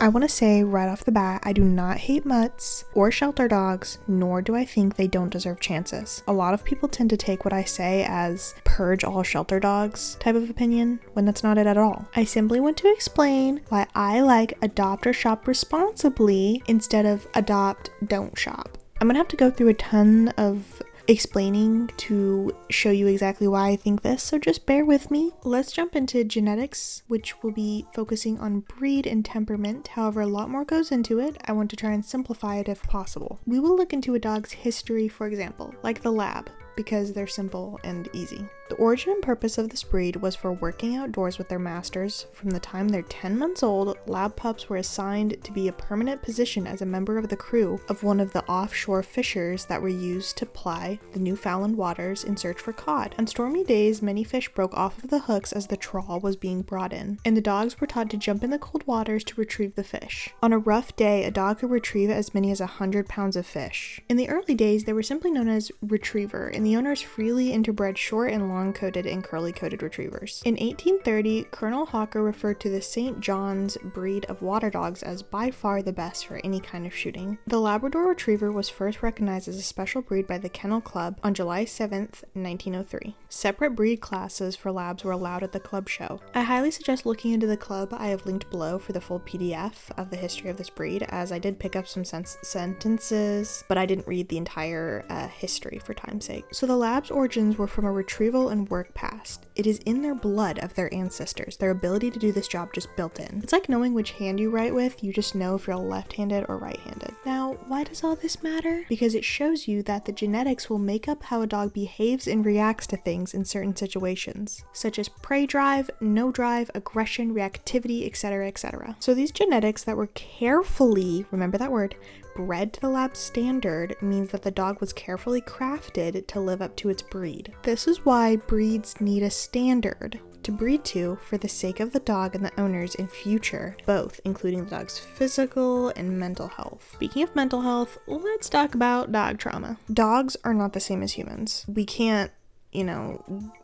I want to say right off the bat, I do not hate mutts or shelter dogs, nor do I think they don't deserve chances. A lot of people tend to take what I say as purge all shelter dogs type of opinion, when that's not it at all. I simply want to explain why I like adopt or shop responsibly instead of adopt, don't shop. I'm gonna have to go through a ton of explaining to show you exactly why I think this, so just bear with me. Let's jump into genetics, which will be focusing on breed and temperament. However, a lot more goes into it. I want to try and simplify it if possible. We will look into a dog's history, for example, like the lab, because they're simple and easy. The origin and purpose of this breed was for working outdoors with their masters. From the time they're 10 months old, lab pups were assigned to be a permanent position as a member of the crew of one of the offshore fishers that were used to ply the Newfoundland waters in search for cod. On stormy days, many fish broke off of the hooks as the trawl was being brought in, and the dogs were taught to jump in the cold waters to retrieve the fish. On a rough day, a dog could retrieve as many as 100 pounds of fish. In the early days, they were simply known as retriever, and the owners freely interbred short and long-coated and curly-coated retrievers. In 1830, Colonel Hawker referred to the St. John's breed of water dogs as by far the best for any kind of shooting. The Labrador Retriever was first recognized as a special breed by the Kennel Club on July 7th, 1903. Separate breed classes for labs were allowed at the club show. I highly suggest looking into the club. I have linked below for the full PDF of the history of this breed, as I did pick up some sentences, but I didn't read the entire history for time's sake. So the lab's origins were from a retrieval and work past. It is in their blood of their ancestors. Their ability to do this job just built in. It's like knowing which hand you write with. You just know if you're left-handed or right-handed. Now, why does all this matter? Because it shows you that the genetics will make up how a dog behaves and reacts to things in certain situations, such as prey drive, no drive, aggression, reactivity, etc., etc. So these genetics that were carefully, remember that word, bred to the lab standard means that the dog was carefully crafted to live up to its breed. This is why breeds need a standard to breed to for the sake of the dog and the owners in future, both including the dog's physical and mental health. Speaking of mental health, let's talk about dog trauma. Dogs are not the same as humans. We can't,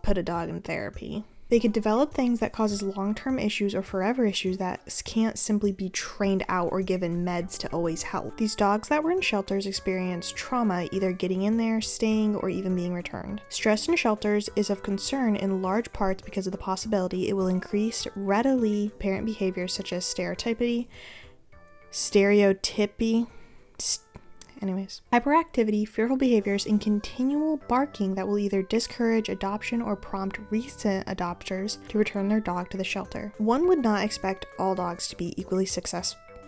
put a dog in therapy. They could develop things that causes long-term issues or forever issues that can't simply be trained out or given meds to always help. These dogs that were in shelters experienced trauma, either getting in there, staying, or even being returned. Stress in shelters is of concern in large parts because of the possibility it will increase readily parent behaviors such as hyperactivity, fearful behaviors, and continual barking that will either discourage adoption or prompt recent adopters to return their dog to the shelter. One would not expect all dogs to be equally susceptible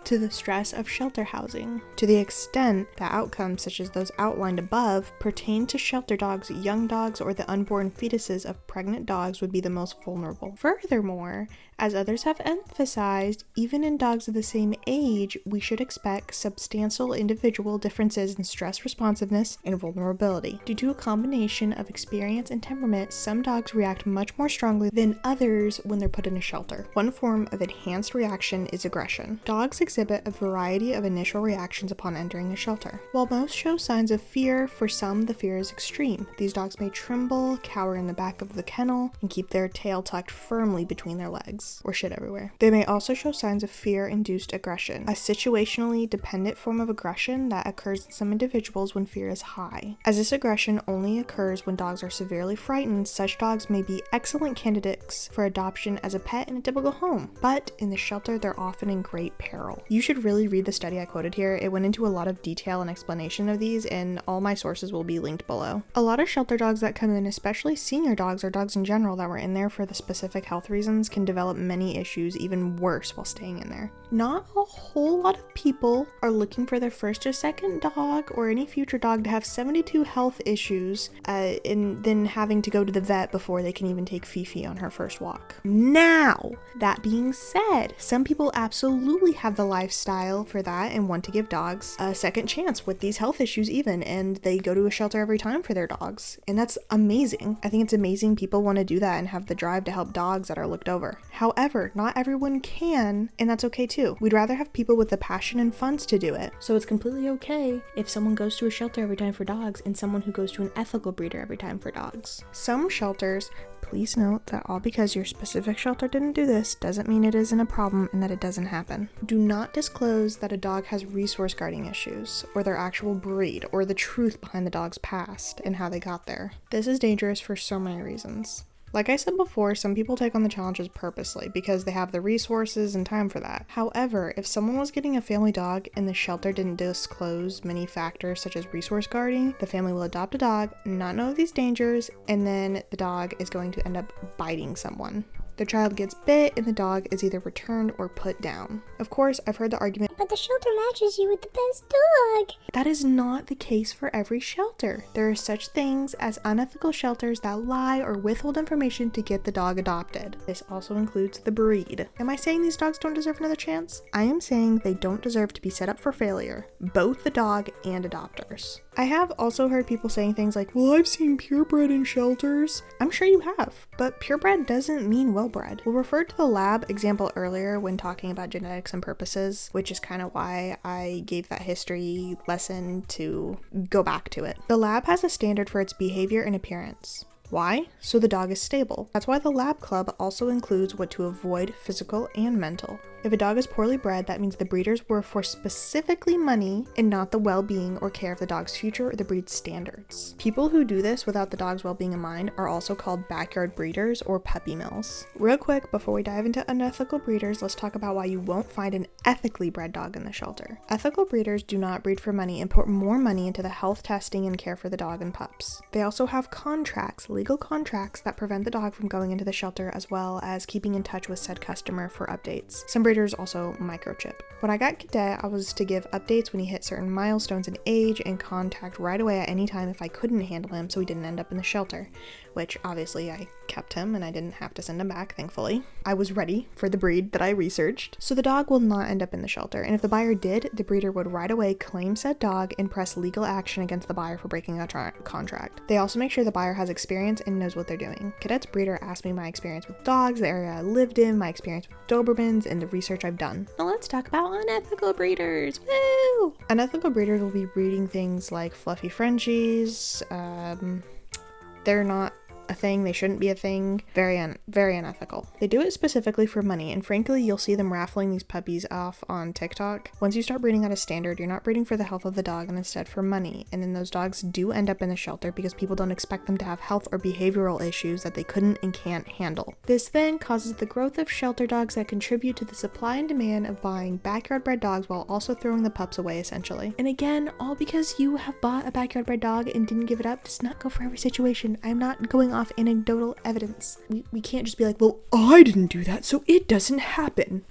to the stress of shelter housing, to the extent that outcomes such as those outlined above pertain to shelter dogs, young dogs, or the unborn fetuses of pregnant dogs would be the most vulnerable. Furthermore, as others have emphasized, even in dogs of the same age, we should expect substantial individual differences in stress responsiveness and vulnerability. Due to a combination of experience and temperament, some dogs react much more strongly than others when they're put in a shelter. One form of enhanced reaction is aggression. Dogs exhibit a variety of initial reactions upon entering a shelter. While most show signs of fear, for some the fear is extreme. These dogs may tremble, cower in the back of the kennel, and keep their tail tucked firmly between their legs, or shit everywhere. They may also show signs of fear-induced aggression, a situationally dependent form of aggression that occurs in some individuals when fear is high. As this aggression only occurs when dogs are severely frightened, such dogs may be excellent candidates for adoption as a pet in a typical home, but in the shelter they're often in great peril. You should really read the study I quoted here. It went into a lot of detail and explanation of these, and all my sources will be linked below. A lot of shelter dogs that come in, especially senior dogs or dogs in general that were in there for the specific health reasons, can develop many issues, even worse, while staying in there. Not a whole lot of people are looking for their first or second dog or any future dog to have 72 health issues and then having to go to the vet before they can even take Fifi on her first walk. Now, that being said, some people absolutely have the lifestyle for that and want to give dogs a second chance with these health issues even, and they go to a shelter every time for their dogs, and that's amazing. I think it's amazing people want to do that and have the drive to help dogs that are looked over. However, not everyone can, and that's okay too. We'd rather have people with the passion and funds to do it. So it's completely okay if someone goes to a shelter every time for dogs and someone who goes to an ethical breeder every time for dogs. Some shelters Please note that all because your specific shelter didn't do this doesn't mean it isn't a problem and that it doesn't happen. Do not disclose that a dog has resource guarding issues, or their actual breed, or the truth behind the dog's past and how they got there. This is dangerous for so many reasons. Like I said before, some people take on the challenges purposely because they have the resources and time for that. However, if someone was getting a family dog and the shelter didn't disclose many factors such as resource guarding, the family will adopt a dog, not know of these dangers, and then the dog is going to end up biting someone. The child gets bit and the dog is either returned or put down. Of course, I've heard the argument, but the shelter matches you with the best dog. That is not the case for every shelter. There are such things as unethical shelters that lie or withhold information to get the dog adopted. This also includes the breed. Am I saying these dogs don't deserve another chance? I am saying they don't deserve to be set up for failure, both the dog and adopters. I have also heard people saying things like, well, I've seen purebred in shelters. I'm sure you have, but purebred doesn't mean well-bred. We'll refer to the lab example earlier when talking about genetics and purposes, which is kind of why I gave that history lesson to go back to it. The lab has a standard for its behavior and appearance. Why? So the dog is stable. That's why the lab club also includes what to avoid, physical and mental. If a dog is poorly bred, that means the breeders were for specifically money and not the well-being or care of the dog's future or the breed's standards. People who do this without the dog's well-being in mind are also called backyard breeders or puppy mills. Real quick, before we dive into unethical breeders, let's talk about why you won't find an ethically bred dog in the shelter. Ethical breeders do not breed for money and put more money into the health testing and care for the dog and pups. They also have contracts, legal contracts, that prevent the dog from going into the shelter, as well as keeping in touch with said customer for updates. Some breeders also microchip. When I got Cadet, I was to give updates when he hit certain milestones in age and contact right away at any time if I couldn't handle him so he didn't end up in the shelter, which obviously I kept him and I didn't have to send him back, thankfully. I was ready for the breed that I researched. So the dog will not end up in the shelter, and if the buyer did, the breeder would right away claim said dog and press legal action against the buyer for breaking a contract. They also make sure the buyer has experience and knows what they're doing. Cadet's breeder asked me my experience with dogs, the area I lived in, my experience with Dobermans, and the research I've done. Now let's talk about unethical breeders. Woo! Unethical breeders will be breeding things like fluffy Frenchies. They're not a thing, they shouldn't be a thing. Very unethical. They do it specifically for money, and frankly, you'll see them raffling these puppies off on TikTok. Once you start breeding out of standard, you're not breeding for the health of the dog and instead for money, and then those dogs do end up in the shelter because people don't expect them to have health or behavioral issues that they couldn't and can't handle. This then causes the growth of shelter dogs that contribute to the supply and demand of buying backyard bred dogs while also throwing the pups away, essentially. And again, all because you have bought a backyard bred dog and didn't give it up does not go for every situation. I'm not going off anecdotal evidence. We can't just be like, well, I didn't do that, so it doesn't happen.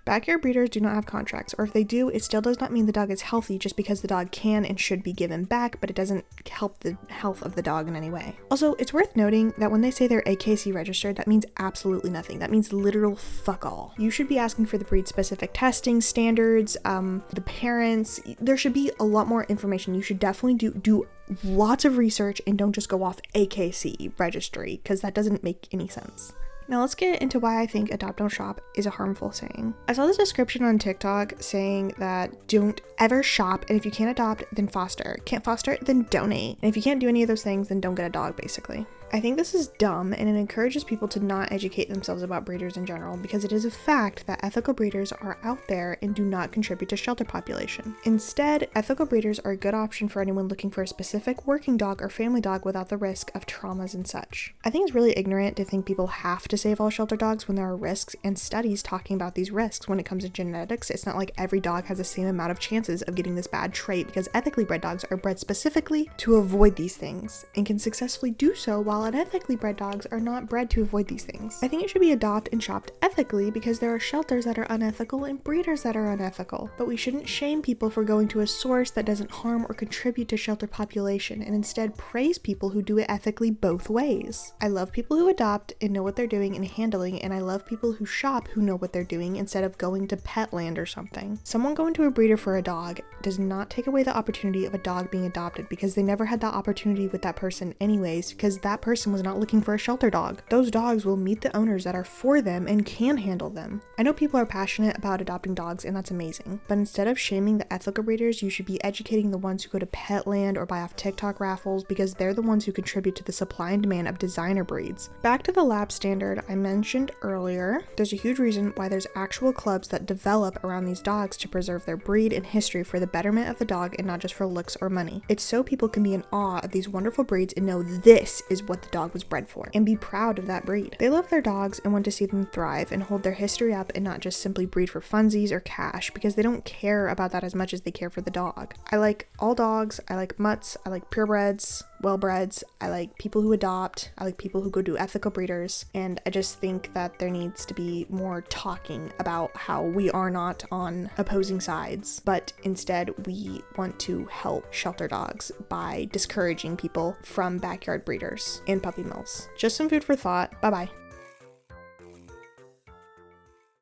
Backyard breeders do not have contracts, or if they do, it still does not mean the dog is healthy just because the dog can and should be given back, but it doesn't help the health of the dog in any way. Also, it's worth noting that when they say they're AKC registered, that means absolutely nothing. That means literal fuck all. You should be asking for the breed-specific testing standards, the parents. There should be a lot more information. You should definitely do lots of research and don't just go off AKC registry, because that doesn't make any sense. Now let's get into why I think adopt don't shop is a harmful saying. I saw this description on TikTok saying that don't ever shop, and if you can't adopt, then foster. Can't foster, then donate. And if you can't do any of those things, then don't get a dog, basically. I think this is dumb, and it encourages people to not educate themselves about breeders in general, because it is a fact that ethical breeders are out there and do not contribute to shelter population. Instead, ethical breeders are a good option for anyone looking for a specific working dog or family dog without the risk of traumas and such. I think it's really ignorant to think people have to save all shelter dogs when there are risks and studies talking about these risks. When it comes to genetics, it's not like every dog has the same amount of chances of getting this bad trait, because ethically bred dogs are bred specifically to avoid these things and can successfully do so, while unethically bred dogs are not bred to avoid these things. I think it should be adopt and shopped ethically because there are shelters that are unethical and breeders that are unethical, but we shouldn't shame people for going to a source that doesn't harm or contribute to shelter population, and instead praise people who do it ethically both ways. I love people who adopt and know what they're doing and handling, and I love people who shop who know what they're doing instead of going to Petland or something. Someone going to a breeder for a dog does not take away the opportunity of a dog being adopted, because they never had that opportunity with that person anyways, because that person person was not looking for a shelter dog. Those dogs will meet the owners that are for them and can handle them. I know people are passionate about adopting dogs, and that's amazing, but instead of shaming the ethical breeders, you should be educating the ones who go to Petland or buy off TikTok raffles, because they're the ones who contribute to the supply and demand of designer breeds. Back to the lab standard I mentioned earlier, there's a huge reason why there's actual clubs that develop around these dogs to preserve their breed and history for the betterment of the dog and not just for looks or money. It's so people can be in awe of these wonderful breeds and know this is what the dog was bred for, and be proud of that breed. They love their dogs and want to see them thrive and hold their history up and not just simply breed for funsies or cash, because they don't care about that as much as they care for the dog. I like all dogs. I like mutts. I like purebreds, wellbreds. I like people who adopt. I like people who go to ethical breeders. And I just think that there needs to be more talking about how we are not on opposing sides, but instead we want to help shelter dogs by discouraging people from backyard breeders and puppy mills. Just some food for thought. Bye bye.